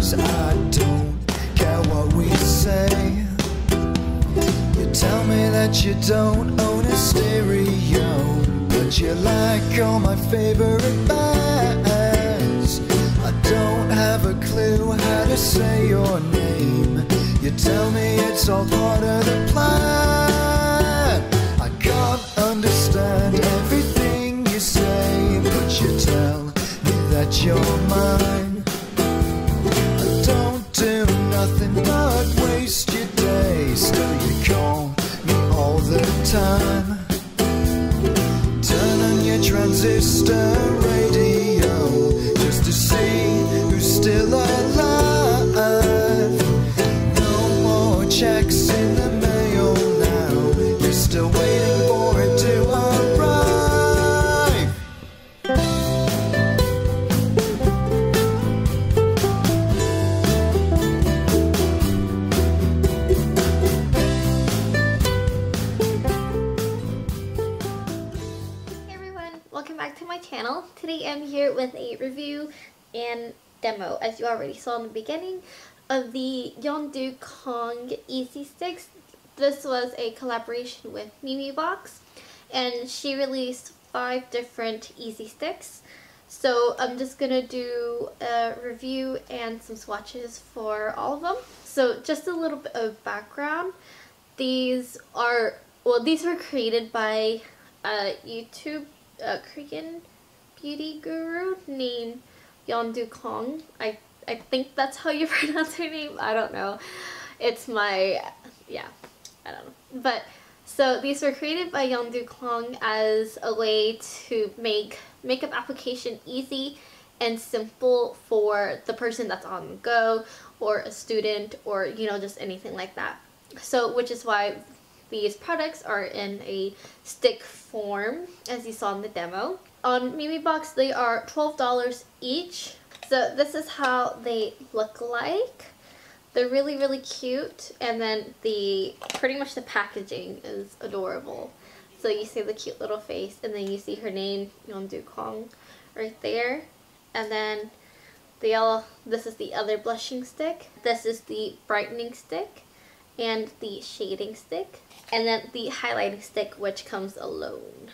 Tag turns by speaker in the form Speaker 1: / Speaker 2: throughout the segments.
Speaker 1: 'cause I don't care what we say. You tell me that you don't own a stereo, but you like all my favorite bands. I don't have a clue how to say your name. You tell me it's all part of the plan. I can't understand everything you say, but you tell me that you're mine. I don't do nothing but waste your day, still you call me all the time. Turn on your transistor radio just to see who's still alive. No more checks in the mail now, you're still waiting for it to arrive.
Speaker 2: Hey everyone, welcome back to my channel. Today I'm here with a review and demo, as you already saw in the beginning, of the Yeondukong Easy Sticks. This was a collaboration with Memebox, and she released 5 different Easy Sticks. So I'm just gonna do a review and some swatches for all of them. So just a little bit of background. These were created by a Korean beauty guru named Yeondukong. I think that's how you pronounce her name. I don't know. It's my, yeah, I don't know. But, so these were created by Yeondukong as a way to make makeup application easy and simple for the person that's on the go, or a student, or, you know, just anything like that. So, which is why these products are in a stick form, as you saw in the demo. On Memebox, they are $12 each. So this is how they look like. They're really, really cute, and then pretty much the packaging is adorable. So you see the cute little face, and then you see her name, Yeondukong, right there. And then this is the other blushing stick. This is the brightening stick, and the shading stick, and then the highlighting stick, which comes alone.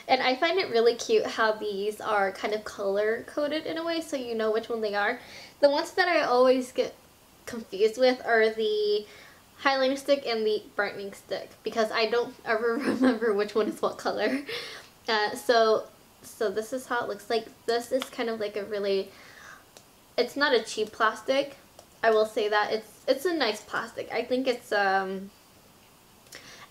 Speaker 2: And I find it really cute how these are kind of color coded in a way, so you know which one they are. The ones that I always get confused with are the highlighting stick and the brightening stick, because I don't ever remember which one is what color. So this is how it looks like. This is kind of like a really, it's not a cheap plastic. I will say that it's a nice plastic. I think it's a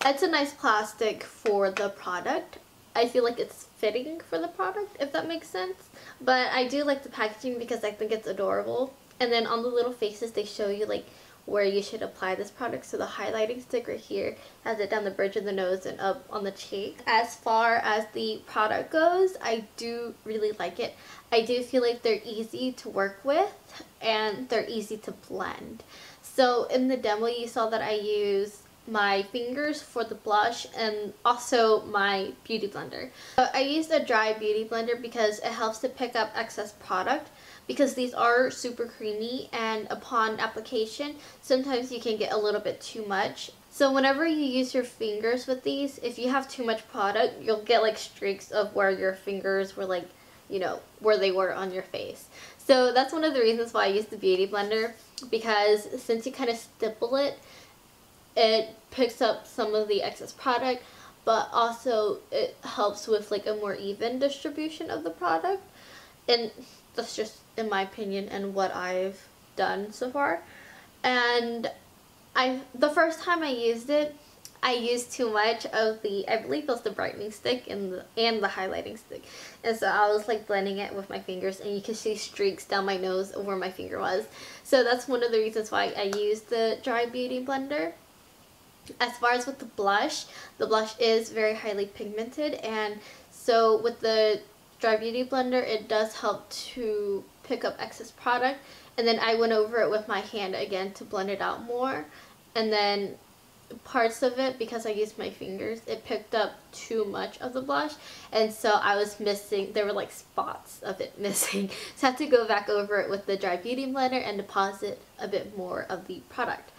Speaker 2: nice plastic for the product. I feel like it's fitting for the product, if that makes sense. But I do like the packaging because I think it's adorable. And then on the little faces, they show you like where you should apply this product. So the highlighting stick right here has it down the bridge of the nose and up on the cheek. As far as the product goes, I do really like it. I do feel like they're easy to work with and they're easy to blend. So in the demo, you saw that I use my fingers for the blush and also my beauty blender. I used a dry beauty blender because it helps to pick up excess product, because these are super creamy, and upon application sometimes you can get a little bit too much. So whenever you use your fingers with these, if you have too much product, you'll get like streaks of where your fingers were, like, you know, where they were on your face. So that's one of the reasons why I use the beauty blender, because since you kind of stipple it, it picks up some of the excess product, but also it helps with like a more even distribution of the product. And that's just in my opinion and what I've done so far. And the first time I used it, I used too much of the, I believe it was the brightening stick and the highlighting stick. And so I was like blending it with my fingers, and you can see streaks down my nose of where my finger was. So that's one of the reasons why I used the dry beauty blender. As far as with the blush is very highly pigmented, and so with the dry beauty blender, it does help to pick up excess product. And then I went over it with my hand again to blend it out more, and then parts of it, because I used my fingers, it picked up too much of the blush, and so I was missing, there were like spots of it missing. So I had to go back over it with the dry beauty blender and deposit a bit more of the product.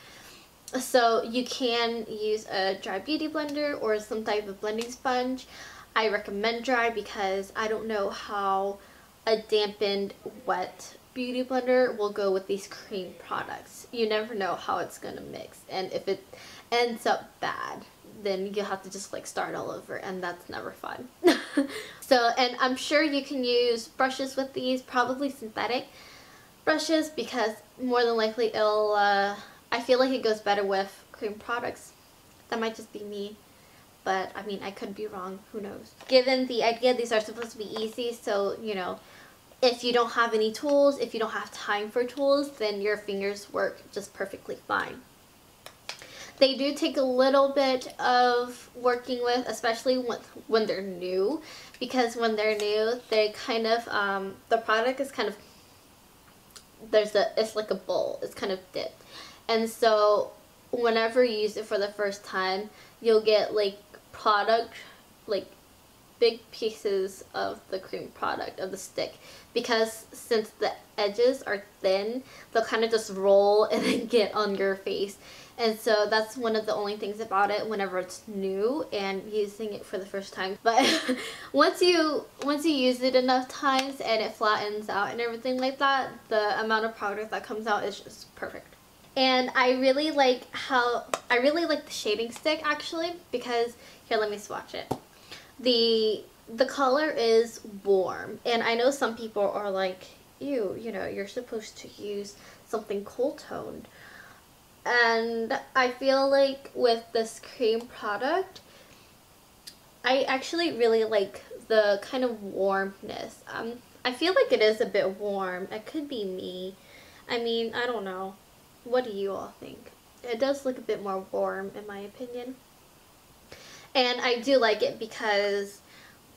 Speaker 2: So you can use a dry beauty blender or some type of blending sponge. I recommend dry because I don't know how a dampened wet beauty blender will go with these cream products. You never know how it's gonna mix, and if it ends up bad, then you'll have to just like start all over, and that's never fun. So, and I'm sure you can use brushes with these, probably synthetic brushes, because more than likely it'll I feel like it goes better with cream products. That might just be me, but I mean, I could be wrong, who knows. Given the idea these are supposed to be easy, so you know, if you don't have any tools, if you don't have time for tools, then your fingers work just perfectly fine. They do take a little bit of working with, especially when they're new, because when they're new, they kind of, the product is kind of, it's like a bowl, it's kind of dipped. And so whenever you use it for the first time, you'll get like product, like big pieces of the cream product, of the stick, because since the edges are thin, they'll kind of just roll and then get on your face. And so that's one of the only things about it whenever it's new and using it for the first time. But once you use it enough times and it flattens out and everything like that, the amount of product that comes out is just perfect. And I really like the shading stick actually, because here, let me swatch it. The color is warm, and I know some people are like, ew, you know, you're supposed to use something cool toned. And I feel like with this cream product, I actually really like the kind of warmness. I feel like it is a bit warm. It could be me. I mean, I don't know. What do you all think? It does look a bit more warm in my opinion. And I do like it because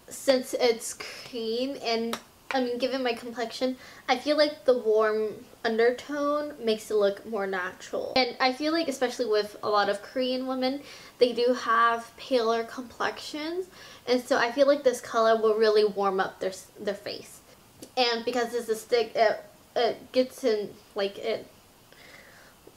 Speaker 2: since it's cream, and I mean, given my complexion, I feel like the warm undertone makes it look more natural. And I feel like especially with a lot of Korean women, they do have paler complexions, and so I feel like this color will really warm up their face. And because it's a stick, it gets in, like, it,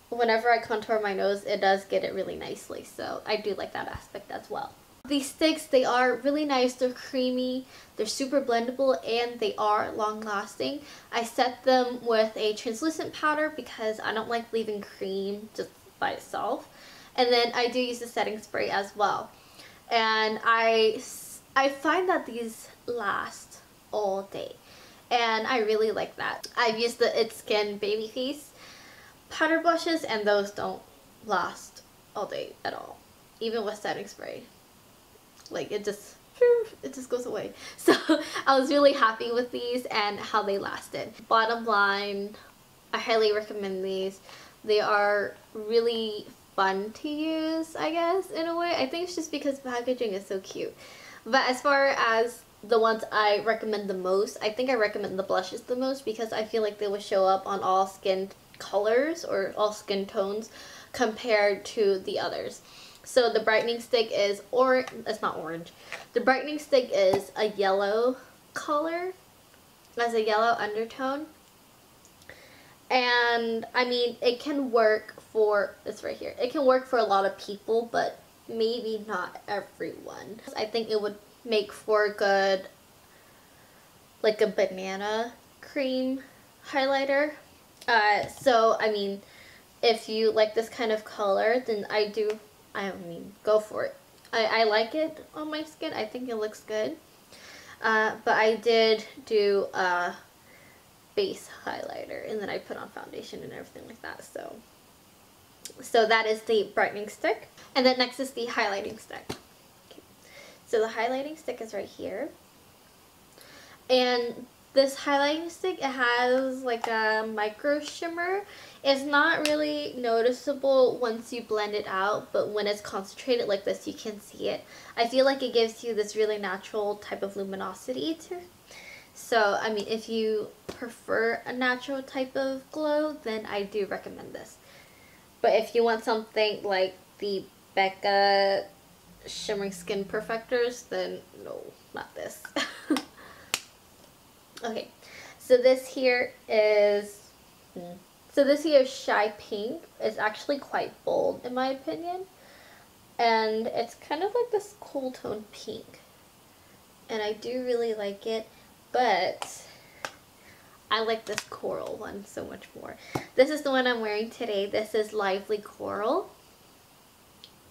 Speaker 2: whenever I contour my nose, it does get it really nicely, so I do like that aspect as well. These sticks, they are really nice, they're creamy, they're super blendable, and they are long lasting. I set them with a translucent powder because I don't like leaving cream just by itself. And then I do use the setting spray as well. And I find that these last all day, and I really like that. I've used the It's Skin Babyface powder blushes, and those don't last all day at all, even with setting spray. Like, it just goes away. So I was really happy with these and how they lasted. Bottom line, I highly recommend these. They are really fun to use, I guess, in a way. I think it's just because packaging is so cute. But as far as the ones I recommend the most, I think I recommend the blushes the most because I feel like they will show up on all skin colors or all skin tones compared to the others. So the brightening stick is it's not orange. The brightening stick is a yellow color, has a yellow undertone. And I mean, it can work for, it's right here. It can work for a lot of people, but maybe not everyone. I think it would make for a good, like a banana cream highlighter. So I mean, if you like this kind of color, then I mean, go for it. I like it on my skin. I think it looks good. But I did do a base highlighter, and then I put on foundation and everything like that. So that is the brightening stick. And then next is the highlighting stick. Okay. So the highlighting stick is right here. And this highlighting stick, it has like a micro shimmer. It's not really noticeable once you blend it out, but when it's concentrated like this, you can see it. I feel like it gives you this really natural type of luminosity to it. So, I mean, if you prefer a natural type of glow, then I do recommend this. But if you want something like the Becca Shimmering Skin Perfectors, then no, not this. Okay, so this here is Shy Pink. It's actually quite bold in my opinion, and it's kind of like this cool tone pink, and I do really like it, but I like this coral one so much more. This is the one I'm wearing today. This is Lively Coral.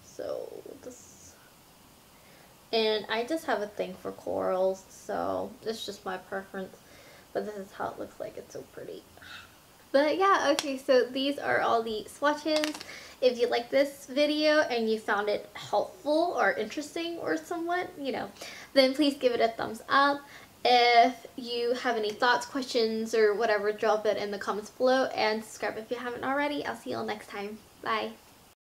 Speaker 2: So this, and I just have a thing for corals, so it's just my preference. But this is how it looks like. It's so pretty. But yeah, okay, so these are all the swatches. If you like this video and you found it helpful or interesting or somewhat, you know, then please give it a thumbs up. If you have any thoughts, questions, or whatever, drop it in the comments below, and subscribe if you haven't already. I'll see you all next time. Bye.